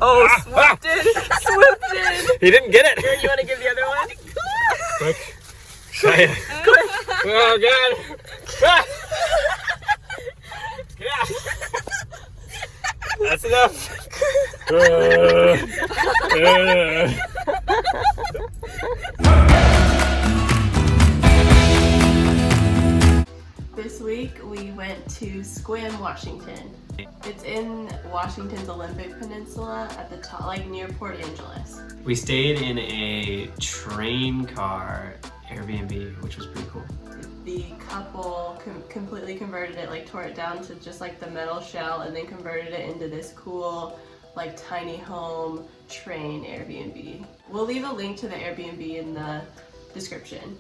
Oh, swooped in! Swooped in! He didn't get it! Here, you want to give the other one? Quick. SHIA. Quick! Oh, God. Ah. Yeah. That's enough. This week we went to Sequim, Washington. It's in Washington's Olympic Peninsula at the top, like near Port Angeles. We stayed in a train car Airbnb, which was pretty cool. The couple completely converted it, like tore it down to just like the metal shell and then converted it into this cool, like tiny home train Airbnb. We'll leave a link to the Airbnb in the description.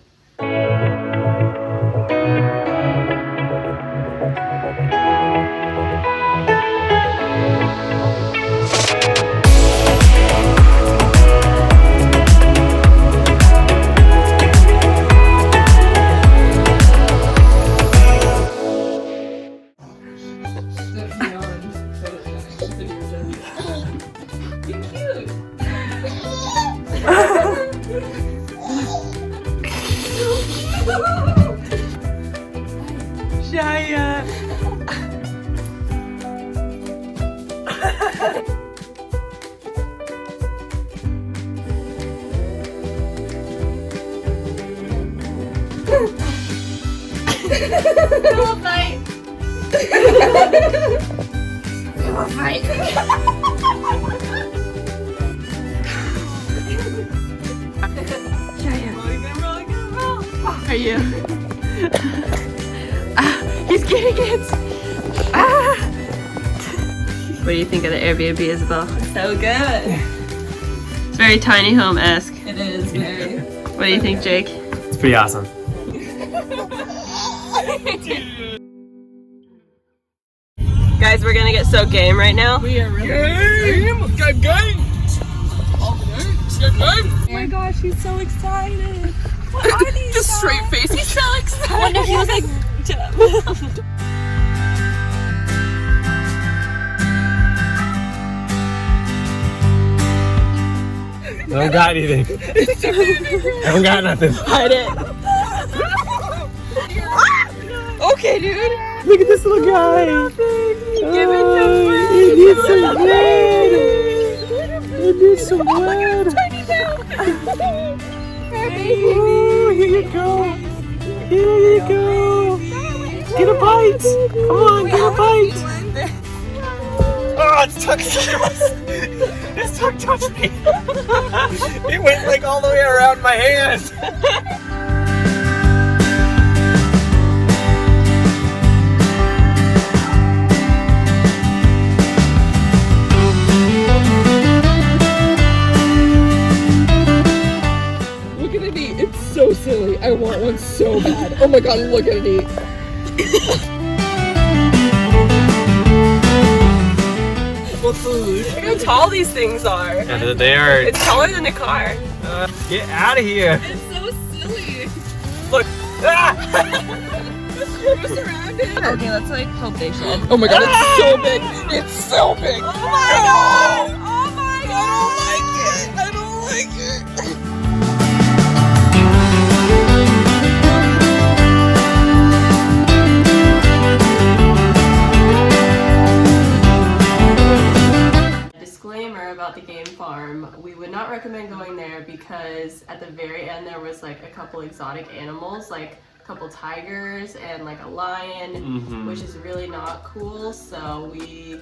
SHIA! Pillow fight! Pillow fight! SHIA. Roll. Are you? He's getting it! Ah. What do you think of the Airbnb, Isabel? So good. It's very tiny home-esque. It is very. What do you think, Jake? It's pretty awesome. Guys, we're gonna get so game right now. We are really Game! Oh my gosh, he's so excited. What are these? Just straight face. He's so excited. I wonder if he was like. I don't got anything. I don't got nothing. Hide it. Okay, dude. Look at this little guy. Give it to me. He needs some bread. He needs some bread. Oh, here you go. Here you go. Get a bite. Come on, get a bite. Oh, its tongue His tongue touched me. It went like all the way around my hand. Look at it eat. It's so silly. I want one so bad. Oh my god, look at it eat. Look how tall these things are. Yeah, they are. It's taller than a car. Get out of here. It's so silly. Look. Ah! Okay, let's like hope they show. Oh my god, it's so big. It's so big. Oh my god! Oh my god! I don't like it. Disclaimer about the game farm, we would not recommend going there because at the very end there was like a couple exotic animals, like a couple tigers and like a lion, which is really not cool, so we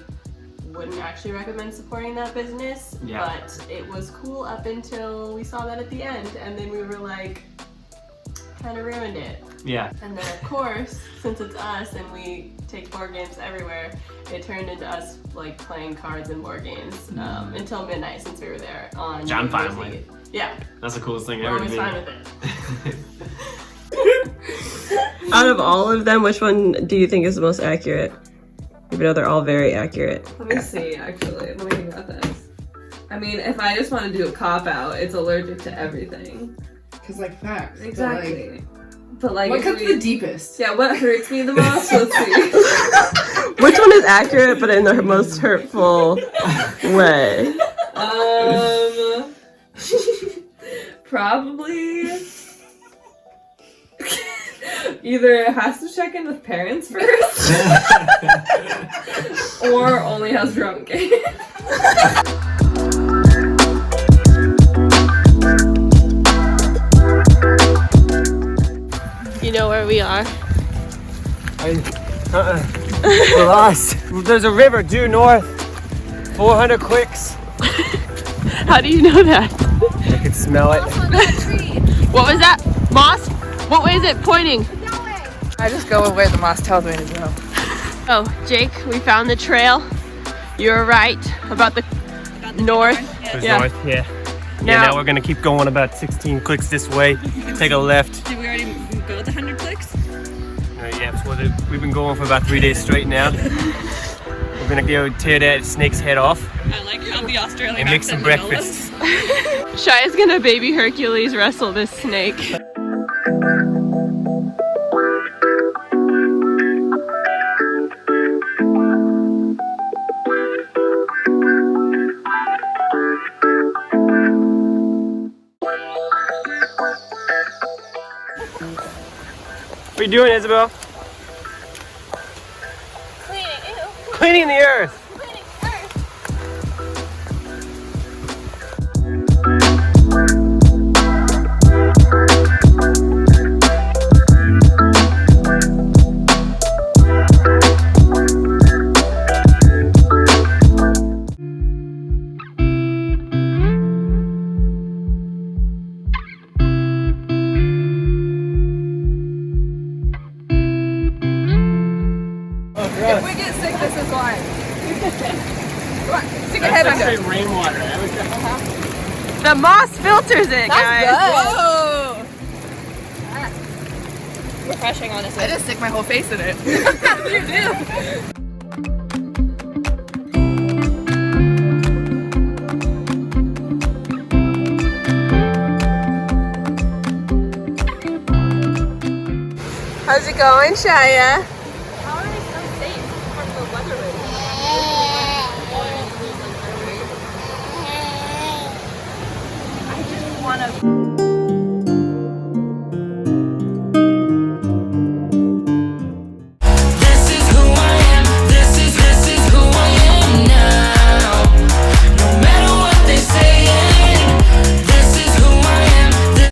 wouldn't actually recommend supporting that business. Yeah. But it was cool up until we saw that at the end, and then we were like, kind of ruined it. Yeah. And then of course, since it's us and we take board games everywhere, it turned into us like playing cards and board games until midnight since we were there on Which I'm New fine Year's with. Eve. Yeah, That's the coolest thing we're ever to always me. fine with it. Out of all of them, which one do you think is the most accurate? Even though they're all very accurate. Let me see, actually. Let me think about this. I mean, if I just want to do a cop-out, it's allergic to everything. Because, like, facts. Exactly. But, like, What if cuts we- the deepest? Yeah, what hurts me the most? Let's see. Which one is accurate but in the most hurtful way? Probably either it has to check in with parents first or only has drunk games. You know where we are? We're lost. There's a river due north. 400 clicks. How do you know that? I can smell it. What was that? Moss? What way is it pointing? I just go where the moss tells me to go. Oh, Jake, we found the trail. You were right about the north. There's Yeah. north, yeah. Now- Now we're gonna keep going about 16 clicks this way. Take a left. Did we already go the 100 clicks? Yeah, so we've been going for about 3 days straight now. We're gonna go tear that snake's head off I like how the Australian and make some breakfast. Shia's gonna baby Hercules wrestle this snake. What are you doing, Isabel? Cleaning the earth. If we get sick, this is why. Come on, stick your head back up. Rainwater. The moss filters it, guys. Whoa! Refreshing, honestly. I just stick my whole face in it. You do. How's it going, Shia? How are they so safe from the weather? I just wanna